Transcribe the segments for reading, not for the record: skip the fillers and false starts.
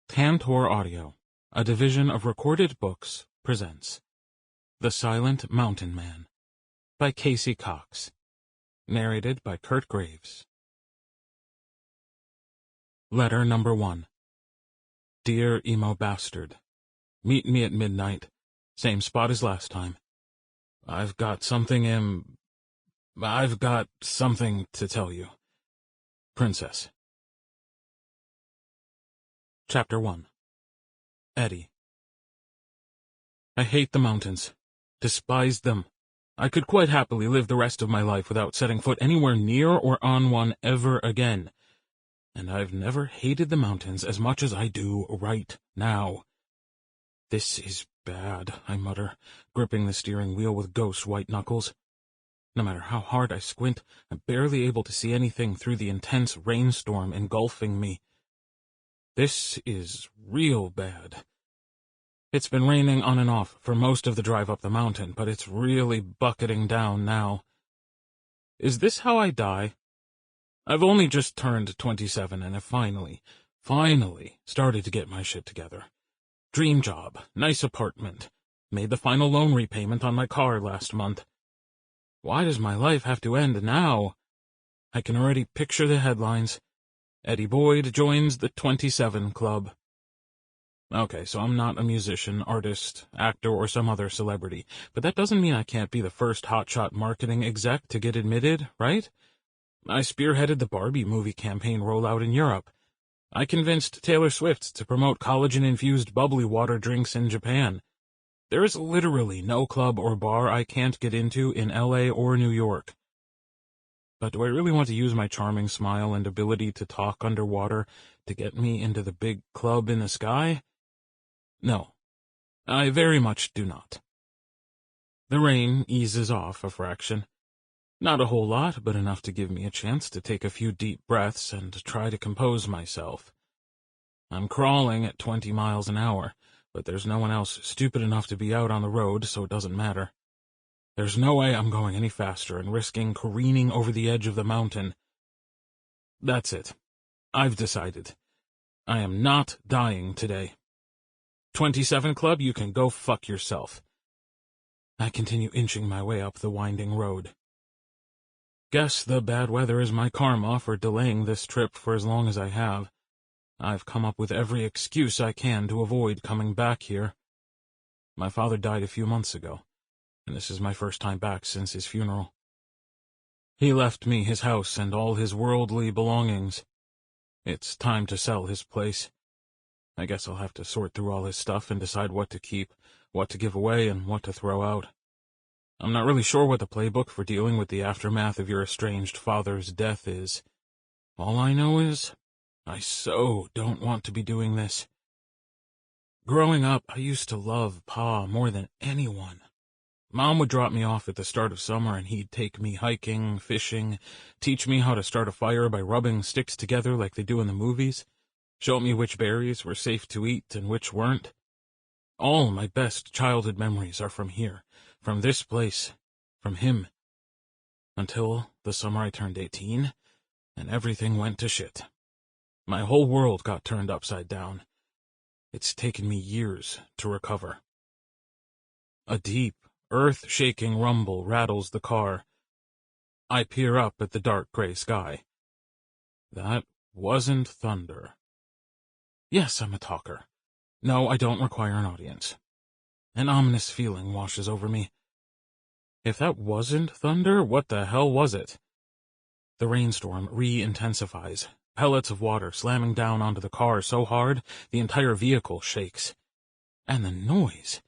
Tantor Audio, a division of Recorded Books, presents The Silent Mountain Man by Casey Cox, narrated by Kirt Graves. Letter number 1. Dear Emo Bastard, meet me at midnight, same spot as last time. I've got something to tell you. Princess. Chapter 1. Eddie. I hate the mountains. Despised them. I could quite happily live the rest of my life without setting foot anywhere near or on one ever again. And I've never hated the mountains as much as I do right now. This is bad, I mutter, gripping the steering wheel with ghost white knuckles. No matter how hard I squint, I'm barely able to see anything through the intense rainstorm engulfing me. This is real bad. It's been raining on and off for most of the drive up the mountain, but it's really bucketing down now. Is this how I die? I've only just turned 27 and have finally started to get my shit together. Dream job, nice apartment, made the final loan repayment on my car last month. Why does my life have to end now? I can already picture the headlines. Eddie Boyd joins the 27 Club. Okay, so I'm not a musician, artist, actor, or some other celebrity, but that doesn't mean I can't be the first hotshot marketing exec to get admitted, right? I spearheaded the Barbie movie campaign rollout in Europe. I convinced Taylor Swift to promote collagen-infused bubbly water drinks in Japan. There is literally no club or bar I can't get into in LA or New York. But do I really want to use my charming smile and ability to talk underwater to get me into the big club in the sky? No, I very much do not. The rain eases off a fraction. Not a whole lot, but enough to give me a chance to take a few deep breaths and try to compose myself. I'm crawling at 20 miles an hour, but there's no one else stupid enough to be out on the road, so it doesn't matter. There's no way I'm going any faster and risking careening over the edge of the mountain. That's it. I've decided. I am not dying today. 27 Club, you can go fuck yourself. I continue inching my way up the winding road. Guess the bad weather is my karma for delaying this trip for as long as I have. I've come up with every excuse I can to avoid coming back here. My father died a few months ago, and this is my first time back since his funeral. He left me his house and all his worldly belongings. It's time to sell his place. I guess I'll have to sort through all his stuff and decide what to keep, what to give away, and what to throw out. I'm not really sure what the playbook for dealing with the aftermath of your estranged father's death is. All I know is, I so don't want to be doing this. Growing up, I used to love Pa more than anyone. Mom would drop me off at the start of summer and he'd take me hiking, fishing, teach me how to start a fire by rubbing sticks together like they do in the movies, show me which berries were safe to eat and which weren't. All my best childhood memories are from here, from this place, from him. Until the summer I turned 18, and everything went to shit. My whole world got turned upside down. It's taken me years to recover. A deep, earth-shaking rumble rattles the car. I peer up at the dark gray sky. That wasn't thunder. Yes, I'm a talker. No, I don't require an audience. An ominous feeling washes over me. If that wasn't thunder, what the hell was it? The rainstorm re-intensifies, pellets of water slamming down onto the car so hard the entire vehicle shakes. And the noise.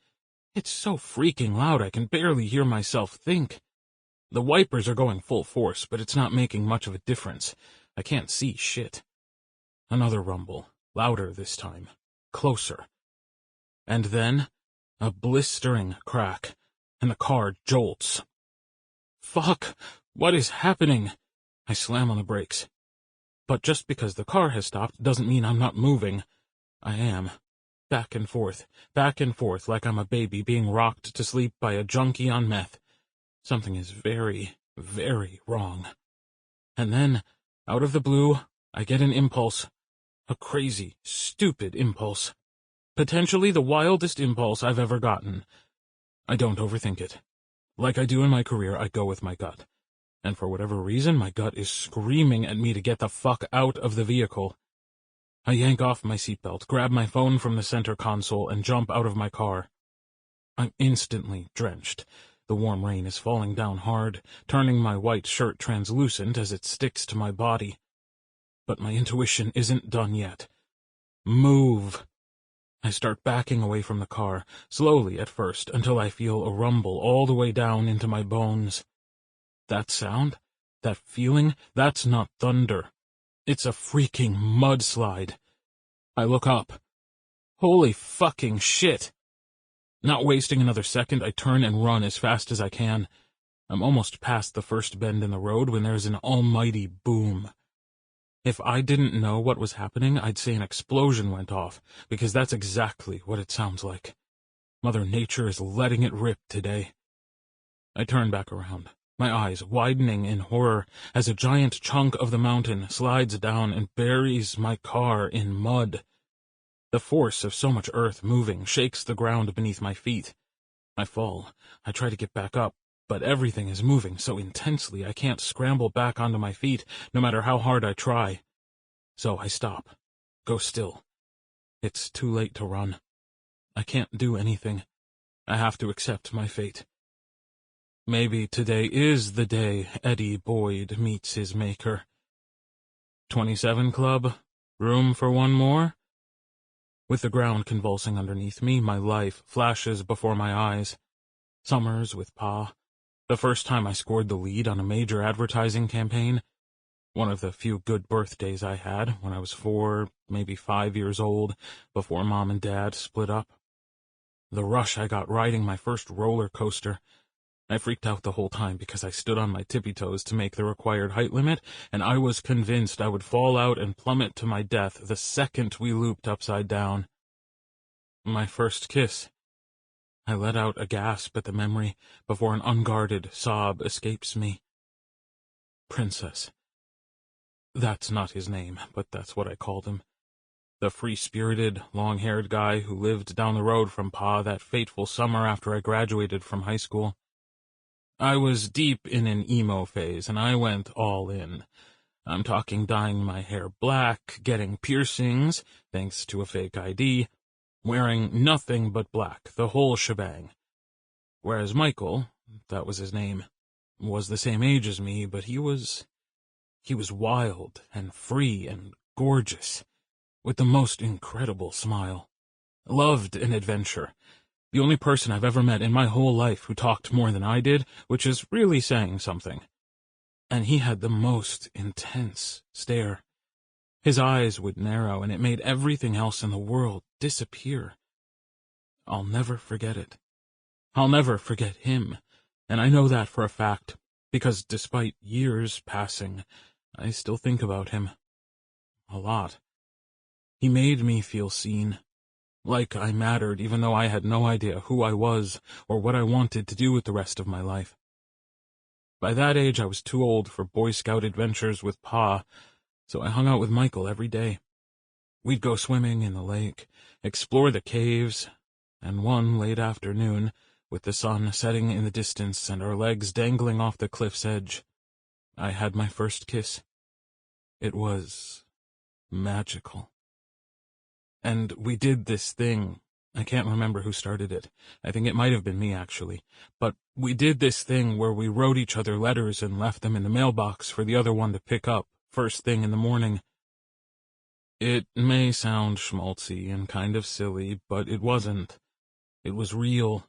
It's so freaking loud I can barely hear myself think. The wipers are going full force, but it's not making much of a difference. I can't see shit. Another rumble, louder this time, closer. And then, a blistering crack, and the car jolts. Fuck! What is happening? I slam on the brakes. But just because the car has stopped doesn't mean I'm not moving. I am. Back and forth, like I'm a baby being rocked to sleep by a junkie on meth. Something is very, very wrong. And then, out of the blue, I get an impulse. A crazy, stupid impulse. Potentially the wildest impulse I've ever gotten. I don't overthink it. Like I do in my career, I go with my gut. And for whatever reason, my gut is screaming at me to get the fuck out of the vehicle. I yank off my seatbelt, grab my phone from the center console, and jump out of my car. I'm instantly drenched. The warm rain is falling down hard, turning my white shirt translucent as it sticks to my body. But my intuition isn't done yet. Move. I start backing away from the car, slowly at first, until I feel a rumble all the way down into my bones. That sound, that feeling, that's not thunder. It's a freaking mudslide. I look up. Holy fucking shit! Not wasting another second, I turn and run as fast as I can. I'm almost past the first bend in the road when there's an almighty boom. If I didn't know what was happening, I'd say an explosion went off, because that's exactly what it sounds like. Mother Nature is letting it rip today. I turn back around, my eyes widening in horror as a giant chunk of the mountain slides down and buries my car in mud. The force of so much earth moving shakes the ground beneath my feet. I fall. I try to get back up, but everything is moving so intensely I can't scramble back onto my feet, no matter how hard I try. So I stop. Go still. It's too late to run. I can't do anything. I have to accept my fate. Maybe today is the day Eddie Boyd meets his maker. 27 Club? Room for one more? With the ground convulsing underneath me, my life flashes before my eyes. Summers with Pa. The first time I scored the lead on a major advertising campaign. One of the few good birthdays I had when I was 4, maybe 5 years old, before Mom and Dad split up. The rush I got riding my first roller coaster. I freaked out the whole time because I stood on my tippy toes to make the required height limit, and I was convinced I would fall out and plummet to my death the second we looped upside down. My first kiss. I let out a gasp at the memory before an unguarded sob escapes me. Princess. That's not his name, but that's what I called him. The free-spirited, long-haired guy who lived down the road from Pa that fateful summer after I graduated from high school. I was deep in an emo phase, and I went all in. I'm talking dyeing my hair black, getting piercings, thanks to a fake ID, wearing nothing but black, the whole shebang. Whereas Michael, that was his name, was the same age as me, but he was wild and free and gorgeous, with the most incredible smile. Loved an adventure. The only person I've ever met in my whole life who talked more than I did, which is really saying something. And he had the most intense stare. His eyes would narrow, and it made everything else in the world disappear. I'll never forget it. I'll never forget him, and I know that for a fact, because despite years passing, I still think about him. A lot. He made me feel seen. Like I mattered, even though I had no idea who I was or what I wanted to do with the rest of my life. By that age, I was too old for Boy Scout adventures with Pa, so I hung out with Michael every day. We'd go swimming in the lake, explore the caves, and one late afternoon, with the sun setting in the distance and our legs dangling off the cliff's edge, I had my first kiss. It was magical. And we did this thing. I can't remember who started it. I think it might have been me, actually. But we did this thing where we wrote each other letters and left them in the mailbox for the other one to pick up first thing in the morning. It may sound schmaltzy and kind of silly, but it wasn't. It was real.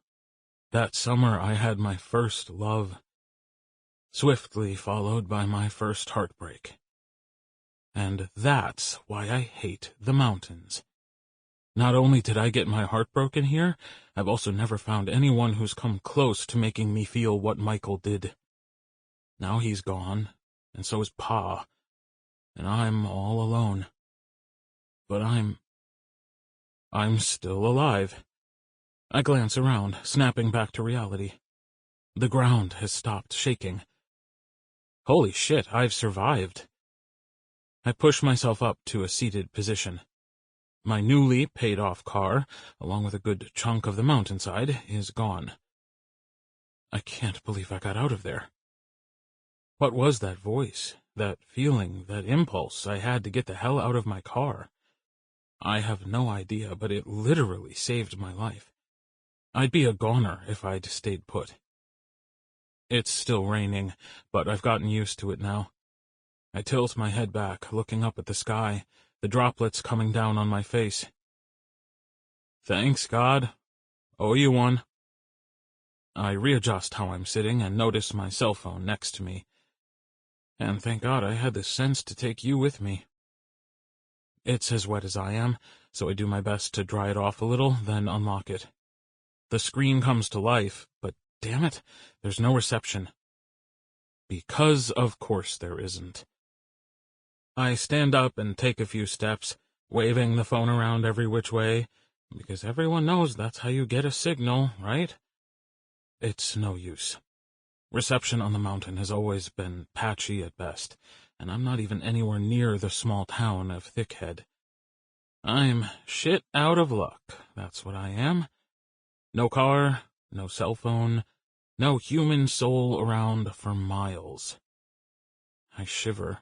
That summer I had my first love, swiftly followed by my first heartbreak. And that's why I hate the mountains. Not only did I get my heart broken here, I've also never found anyone who's come close to making me feel what Michael did. Now he's gone, and so is Pa, and I'm all alone. But I'm still alive. I glance around, snapping back to reality. The ground has stopped shaking. Holy shit, I've survived. I push myself up to a seated position. My newly paid-off car, along with a good chunk of the mountainside, is gone. I can't believe I got out of there. What was that voice, that feeling, that impulse I had to get the hell out of my car? I have no idea, but it literally saved my life. I'd be a goner if I'd stayed put. It's still raining, but I've gotten used to it now. I tilt my head back, looking up at the sky, the droplets coming down on my face. Thanks, God. Owe you one. I readjust how I'm sitting and notice my cell phone next to me. And thank God I had the sense to take you with me. It's as wet as I am, so I do my best to dry it off a little, then unlock it. The screen comes to life, but damn it, there's no reception. Because of course there isn't. I stand up and take a few steps, waving the phone around every which way, because everyone knows that's how you get a signal, right? It's no use. Reception on the mountain has always been patchy at best, and I'm not even anywhere near the small town of Thickhead. I'm shit out of luck, that's what I am. No car, no cell phone, no human soul around for miles. I shiver.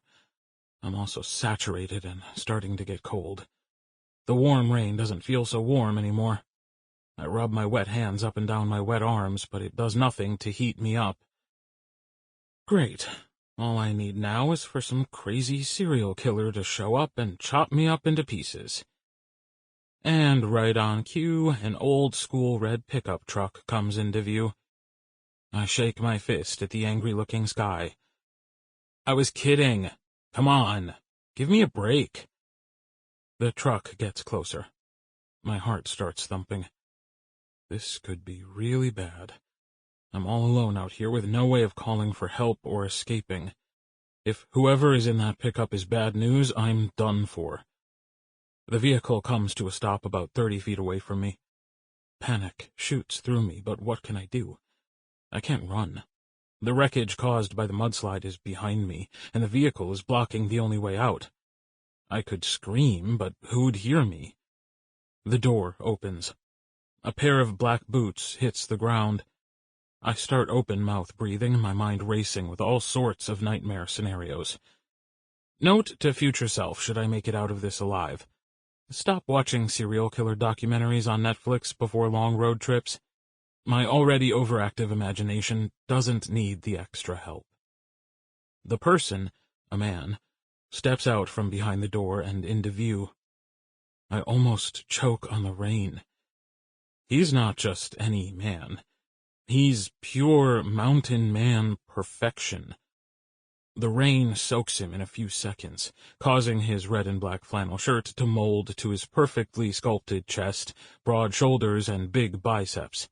I'm also saturated and starting to get cold. The warm rain doesn't feel so warm anymore. I rub my wet hands up and down my wet arms, but it does nothing to heat me up. Great. All I need now is for some crazy serial killer to show up and chop me up into pieces. And right on cue, an old-school red pickup truck comes into view. I shake my fist at the angry-looking sky. I was kidding. Come on. Give me a break. The truck gets closer. My heart starts thumping. This could be really bad. I'm all alone out here with no way of calling for help or escaping. If whoever is in that pickup is bad news, I'm done for. The vehicle comes to a stop about 30 feet away from me. Panic shoots through me, but what can I do? I can't run. The wreckage caused by the mudslide is behind me, and the vehicle is blocking the only way out. I could scream, but who'd hear me? The door opens. A pair of black boots hits the ground. I start open-mouth breathing, my mind racing with all sorts of nightmare scenarios. Note to future self, should I make it out of this alive. Stop watching serial killer documentaries on Netflix before long road trips. My already overactive imagination doesn't need the extra help. The person, a man, steps out from behind the door and into view. I almost choke on the rain. He's not just any man. He's pure mountain man perfection. The rain soaks him in a few seconds, causing his red and black flannel shirt to mold to his perfectly sculpted chest, broad shoulders, and big biceps.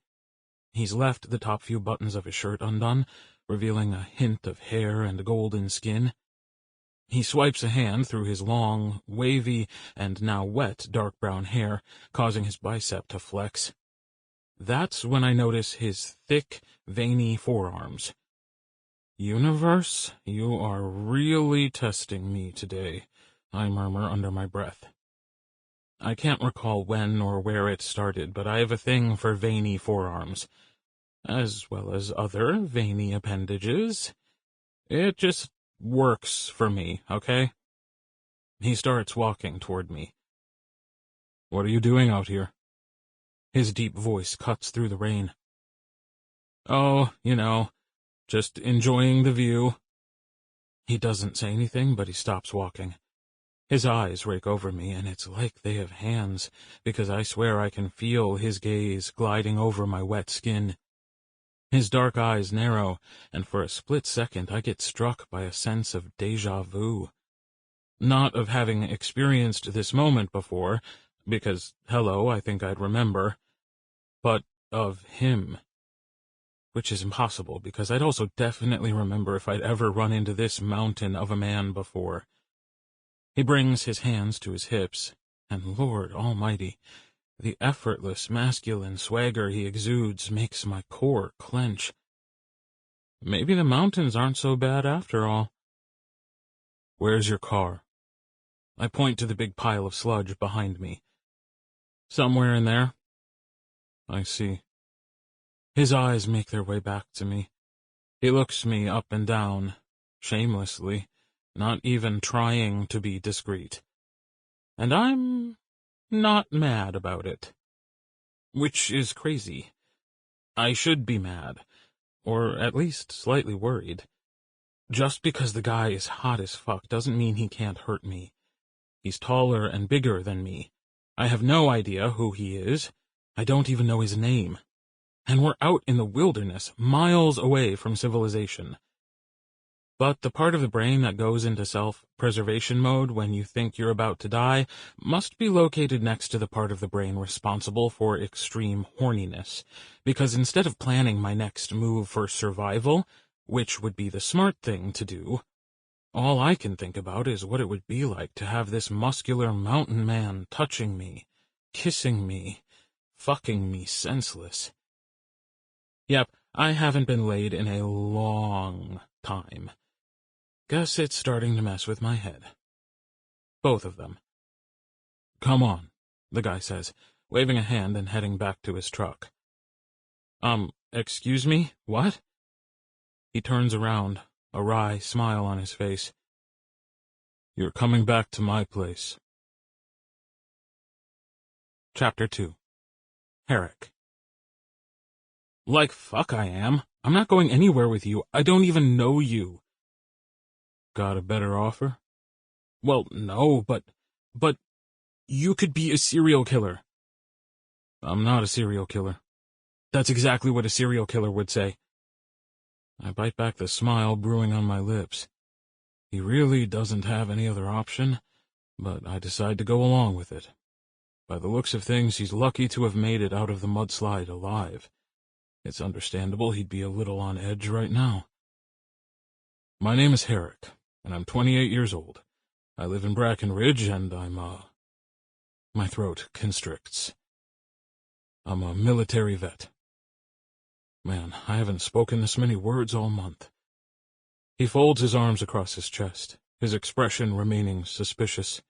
He's left the top few buttons of his shirt undone, revealing a hint of hair and golden skin. He swipes a hand through his long, wavy, and now wet dark brown hair, causing his bicep to flex. That's when I notice his thick, veiny forearms. Universe, you are really testing me today, I murmur under my breath. I can't recall when or where it started, but I have a thing for veiny forearms, as well as other veiny appendages. It just works for me, okay? He starts walking toward me. What are you doing out here? His deep voice cuts through the rain. Oh, just enjoying the view. He doesn't say anything, but he stops walking. His eyes rake over me, and it's like they have hands, because I swear I can feel his gaze gliding over my wet skin. His dark eyes narrow, and for a split second I get struck by a sense of déjà vu. Not of having experienced this moment before, because, hello, I think I'd remember, but of him. Which is impossible, because I'd also definitely remember if I'd ever run into this mountain of a man before. He brings his hands to his hips, and Lord Almighty, the effortless masculine swagger he exudes makes my core clench. Maybe the mountains aren't so bad after all. Where's your car? I point to the big pile of sludge behind me. Somewhere in there. I see. His eyes make their way back to me. He looks me up and down, shamelessly, not even trying to be discreet. And I'm not mad about it. Which is crazy. I should be mad, or at least slightly worried. Just because the guy is hot as fuck doesn't mean he can't hurt me. He's taller and bigger than me. I have no idea who he is. I don't even know his name. And we're out in the wilderness, miles away from civilization. But the part of the brain that goes into self-preservation mode when you think you're about to die must be located next to the part of the brain responsible for extreme horniness, because instead of planning my next move for survival, which would be the smart thing to do, all I can think about is what it would be like to have this muscular mountain man touching me, kissing me, fucking me senseless. Yep, I haven't been laid in a long time. Guess it's starting to mess with my head. Both of them. Come on, the guy says, waving a hand and heading back to his truck. Excuse me, what? He turns around, a wry smile on his face. You're coming back to my place. Chapter 2. Harrick. Like fuck I am. I'm not going anywhere with you. I don't even know you. Got a better offer? Well, no, but you could be a serial killer. I'm not a serial killer. That's exactly what a serial killer would say. I bite back the smile brewing on my lips. He really doesn't have any other option, but I decide to go along with it. By the looks of things, he's lucky to have made it out of the mudslide alive. It's understandable he'd be a little on edge right now. My name is Harrick, and I'm 28 years old. I live in Breckenridge, and my throat constricts. I'm a military vet. Man, I haven't spoken this many words all month. He folds his arms across his chest, his expression remaining suspicious.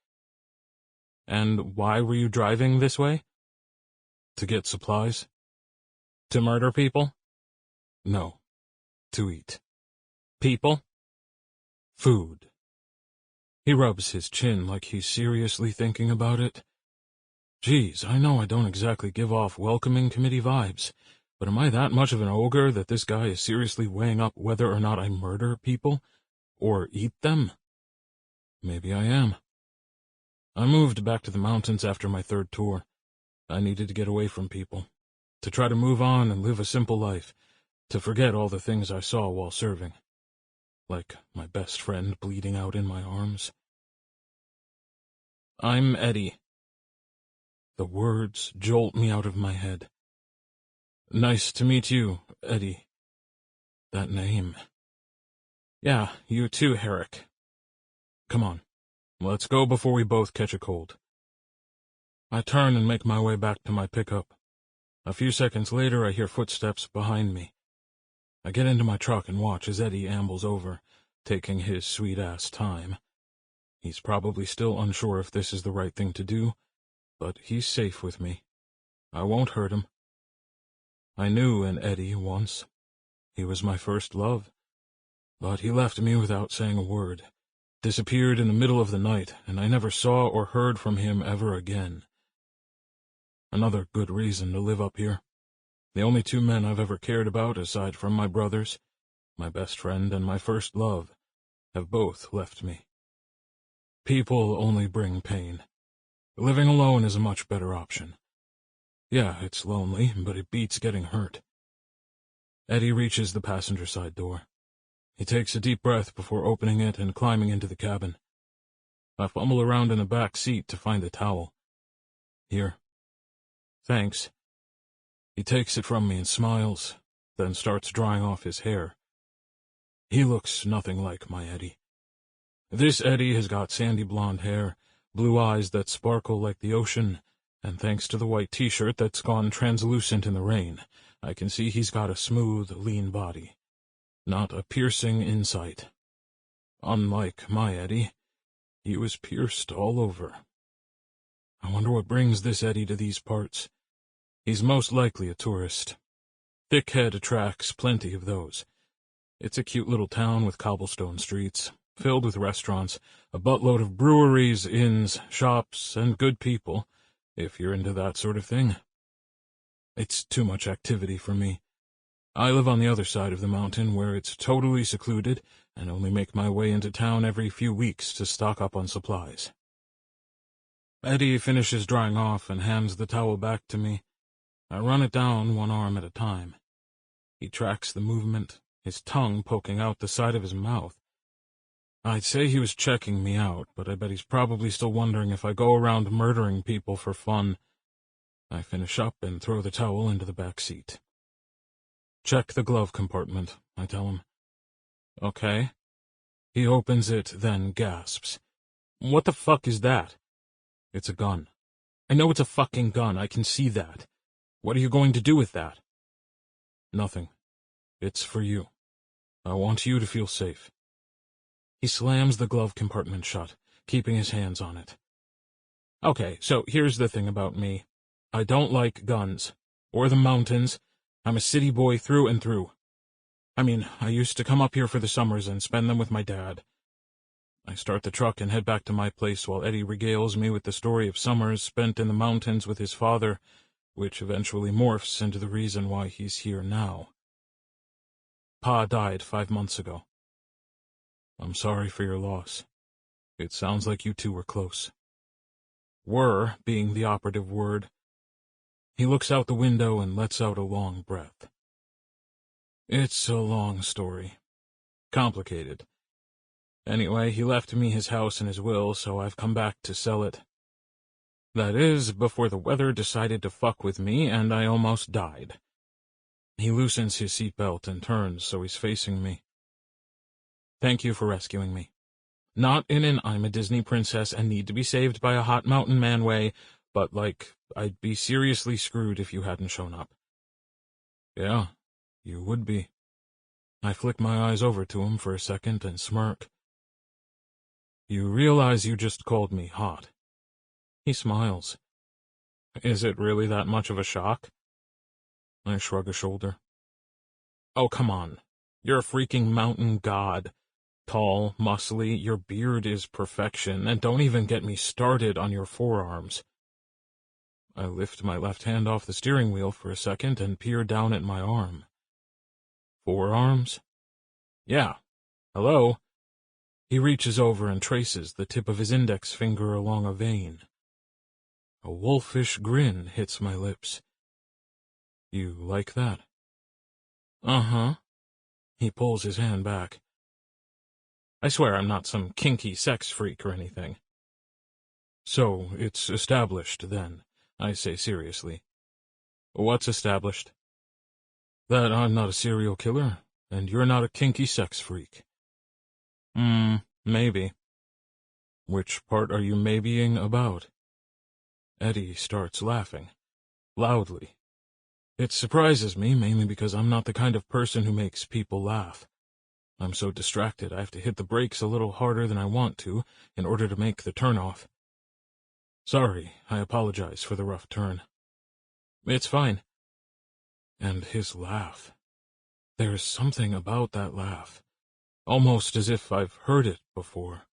And why were you driving this way? To get supplies? To murder people? No, to eat. People? Food. He rubs his chin like he's seriously thinking about it. Geez, I know I don't exactly give off welcoming committee vibes, but am I that much of an ogre that this guy is seriously weighing up whether or not I murder people? Or eat them? Maybe I am. I moved back to the mountains after my third tour. I needed to get away from people, to try to move on and live a simple life, to forget all the things I saw while serving. Like my best friend bleeding out in my arms. I'm Eddie. The words jolt me out of my head. Nice to meet you, Eddie. That name. Yeah, you too, Harrick. Come on, let's go before we both catch a cold. I turn and make my way back to my pickup. A few seconds later, I hear footsteps behind me. I get into my truck and watch as Eddie ambles over, taking his sweet-ass time. He's probably still unsure if this is the right thing to do, but he's safe with me. I won't hurt him. I knew an Eddie once. He was my first love. But he left me without saying a word, disappeared in the middle of the night, and I never saw or heard from him ever again. Another good reason to live up here. The only two men I've ever cared about, aside from my brothers, my best friend and my first love, have both left me. People only bring pain. Living alone is a much better option. Yeah, it's lonely, but it beats getting hurt. Eddie reaches the passenger side door. He takes a deep breath before opening it and climbing into the cabin. I fumble around in the back seat to find the towel. Here. Thanks. He takes it from me and smiles, then starts drying off his hair. He looks nothing like my Eddie. This Eddie has got sandy blonde hair, blue eyes that sparkle like the ocean, and thanks to the white t-shirt that's gone translucent in the rain, I can see he's got a smooth, lean body. Not a piercing insight. Unlike my Eddie, He was pierced all over. I wonder what brings this Eddie to these parts. He's most likely a tourist. Thickhead attracts plenty of those. It's a cute little town with cobblestone streets, filled with restaurants, a buttload of breweries, inns, shops, and good people, if you're into that sort of thing. It's too much activity for me. I live on the other side of the mountain, where it's totally secluded, and only make my way into town every few weeks to stock up on supplies. Eddie finishes drying off and hands the towel back to me. I run it down one arm at a time. He tracks the movement, his tongue poking out the side of his mouth. I'd say he was checking me out, but I bet he's probably still wondering if I go around murdering people for fun. I finish up and throw the towel into the back seat. Check the glove compartment, I tell him. Okay. He opens it, then gasps. What the fuck is that? It's a gun. I know it's a fucking gun, I can see that. What are you going to do with that? Nothing. It's for you. I want you to feel safe. He slams the glove compartment shut, keeping his hands on it. Okay, so here's the thing about me. I don't like guns. Or the mountains. I'm a city boy through and through. I mean, I used to come up here for the summers and spend them with my dad. I start the truck and head back to my place while Eddie regales me with the story of summers spent in the mountains with his father, which eventually morphs into the reason why he's here now. Pa died 5 months ago. I'm sorry for your loss. It sounds like you two were close. Were being the operative word. He looks out the window and lets out a long breath. It's a long story. Complicated. Anyway, he left me his house and his will, so I've come back to sell it. That is, before the weather decided to fuck with me and I almost died. He loosens his seatbelt and turns so he's facing me. Thank you for rescuing me. Not in an I'm a Disney princess and need to be saved by a hot mountain man way, but like, I'd be seriously screwed if you hadn't shown up. Yeah, you would be. I flick my eyes over to him for a second and smirk. You realize you just called me hot. He smiles. Is it really that much of a shock? I shrug a shoulder. Oh, come on. You're a freaking mountain god. Tall, muscly, your beard is perfection, and don't even get me started on your forearms. I lift my left hand off the steering wheel for a second and peer down at my arm. Forearms? Yeah. Hello? He reaches over and traces the tip of his index finger along a vein. A wolfish grin hits my lips. You like that? Uh-huh. He pulls his hand back. I swear I'm not some kinky sex freak or anything. So, it's established, then, I say seriously. What's established? That I'm not a serial killer, and you're not a kinky sex freak. Maybe. Which part are you maybeing about? Eddie starts laughing. Loudly. It surprises me, mainly because I'm not the kind of person who makes people laugh. I'm so distracted I have to hit the brakes a little harder than I want to in order to make the turnoff. Sorry, I apologize for the rough turn. It's fine. And his laugh. There's something about that laugh. Almost as if I've heard it before.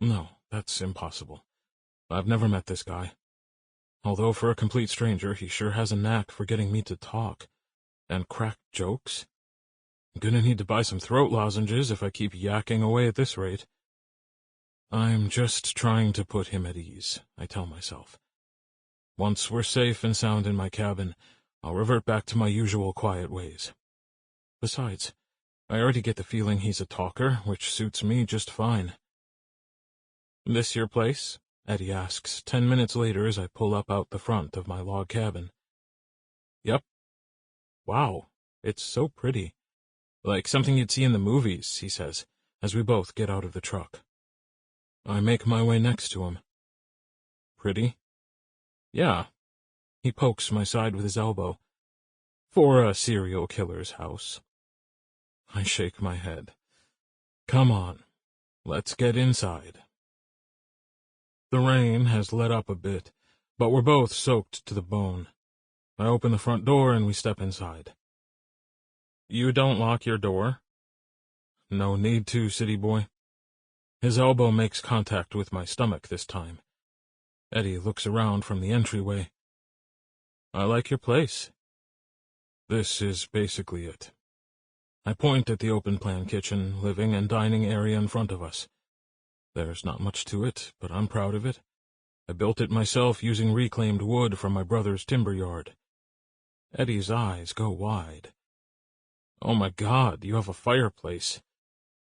No, that's impossible. I've never met this guy. Although for a complete stranger, he sure has a knack for getting me to talk. And crack jokes. I'm gonna need to buy some throat lozenges if I keep yakking away at this rate. I'm just trying to put him at ease, I tell myself. Once we're safe and sound in my cabin, I'll revert back to my usual quiet ways. Besides, I already get the feeling he's a talker, which suits me just fine. This your place? Eddie asks 10 minutes later as I pull up out the front of my log cabin. Yep. Wow, it's so pretty. Like something you'd see in the movies, he says, as we both get out of the truck. I make my way next to him. Pretty? Yeah. He pokes my side with his elbow. For a serial killer's house. I shake my head. Come on, let's get inside. The rain has let up a bit, but we're both soaked to the bone. I open the front door and we step inside. You don't lock your door? No need to, city boy. His elbow makes contact with my stomach this time. Eddie looks around from the entryway. I like your place. This is basically it. I point at the open-plan kitchen, living, and dining area in front of us. There's not much to it, but I'm proud of it. I built it myself using reclaimed wood from my brother's timber yard. Eddie's eyes go wide. Oh my God, you have a fireplace.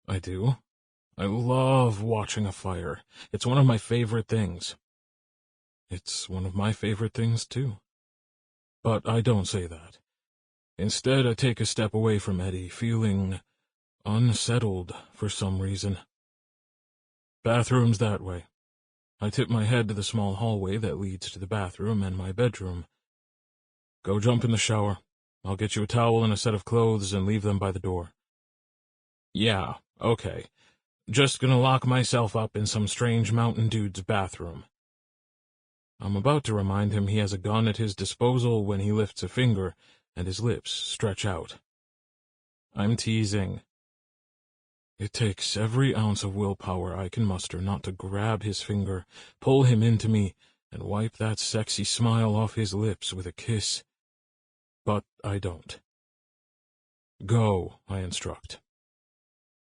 I do. I love watching a fire. It's one of my favorite things. It's one of my favorite things, too. But I don't say that. Instead, I take a step away from Eddie, feeling unsettled for some reason. Bathroom's that way. I tip my head to the small hallway that leads to the bathroom and my bedroom. Go jump in the shower. I'll get you a towel and a set of clothes and leave them by the door. Yeah, okay. Just gonna lock myself up in some strange mountain dude's bathroom. I'm about to remind him he has a gun at his disposal when he lifts a finger and his lips stretch out. I'm teasing. It takes every ounce of willpower I can muster not to grab his finger, pull him into me, and wipe that sexy smile off his lips with a kiss. But I don't. Go, I instruct.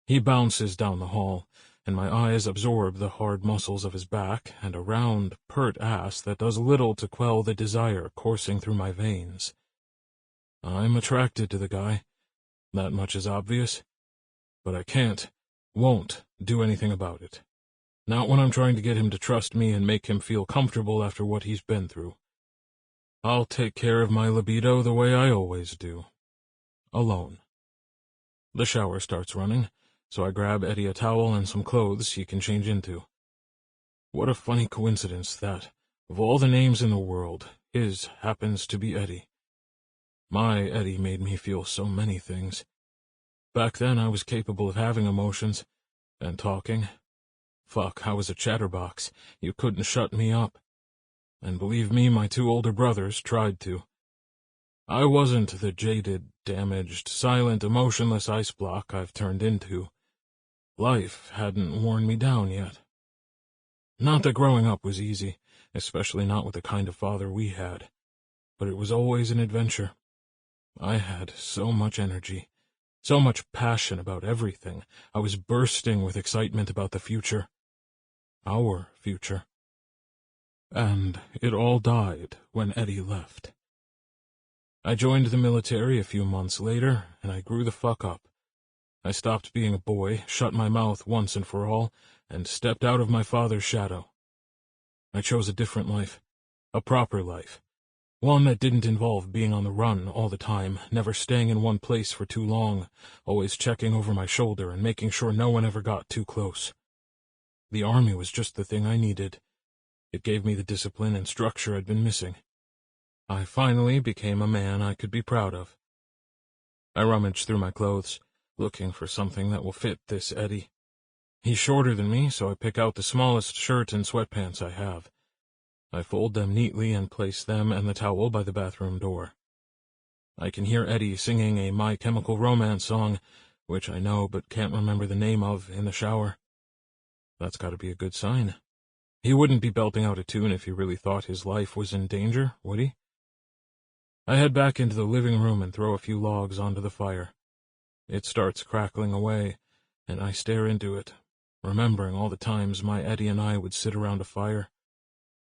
He bounces down the hall, and my eyes absorb the hard muscles of his back and a round, pert ass that does little to quell the desire coursing through my veins. I'm attracted to the guy. That much is obvious. But I won't do anything about it. Not when I'm trying to get him to trust me and make him feel comfortable after what he's been through. I'll take care of my libido the way I always do. Alone. The shower starts running, so I grab Eddie a towel and some clothes he can change into. What a funny coincidence that, of all the names in the world, his happens to be Eddie. My Eddie made me feel so many things. Back then I was capable of having emotions, and talking. Fuck, I was a chatterbox. You couldn't shut me up. And believe me, my two older brothers tried to. I wasn't the jaded, damaged, silent, emotionless ice block I've turned into. Life hadn't worn me down yet. Not that growing up was easy, especially not with the kind of father we had, but it was always an adventure. I had so much energy. So much passion about everything. I was bursting with excitement about the future. Our future. And it all died when Eddie left. I joined the military a few months later, and I grew the fuck up. I stopped being a boy, shut my mouth once and for all, and stepped out of my father's shadow. I chose a different life. A proper life. One that didn't involve being on the run all the time, never staying in one place for too long, always checking over my shoulder and making sure no one ever got too close. The army was just the thing I needed. It gave me the discipline and structure I'd been missing. I finally became a man I could be proud of. I rummaged through my clothes, looking for something that will fit this Eddie. He's shorter than me, so I pick out the smallest shirt and sweatpants I have. I fold them neatly and place them and the towel by the bathroom door. I can hear Eddie singing a My Chemical Romance song, which I know but can't remember the name of, in the shower. That's got to be a good sign. He wouldn't be belting out a tune if he really thought his life was in danger, would he? I head back into the living room and throw a few logs onto the fire. It starts crackling away, and I stare into it, remembering all the times my Eddie and I would sit around a fire.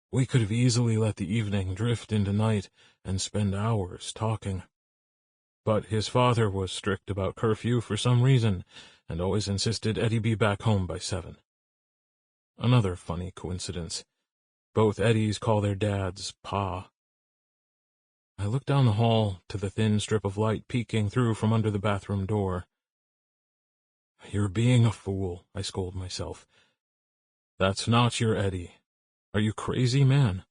We could have easily let the evening drift into night and spend hours talking. But his father was strict about curfew for some reason, and always insisted Eddie be back home by 7. Another funny coincidence. Both Eddies call their dads Pa. I look down the hall to the thin strip of light peeking through from under the bathroom door. You're being a fool, I scold myself. That's not your Eddie. Are you crazy, man?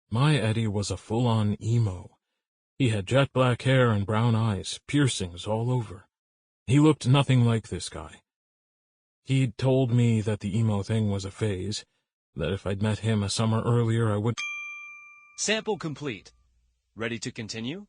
My Eddie was a full-on emo. He had jet black hair and brown eyes, piercings all over. He looked nothing like this guy. He'd told me that the emo thing was a phase. that if I'd met him a summer earlier I would... Sample complete. Ready to continue?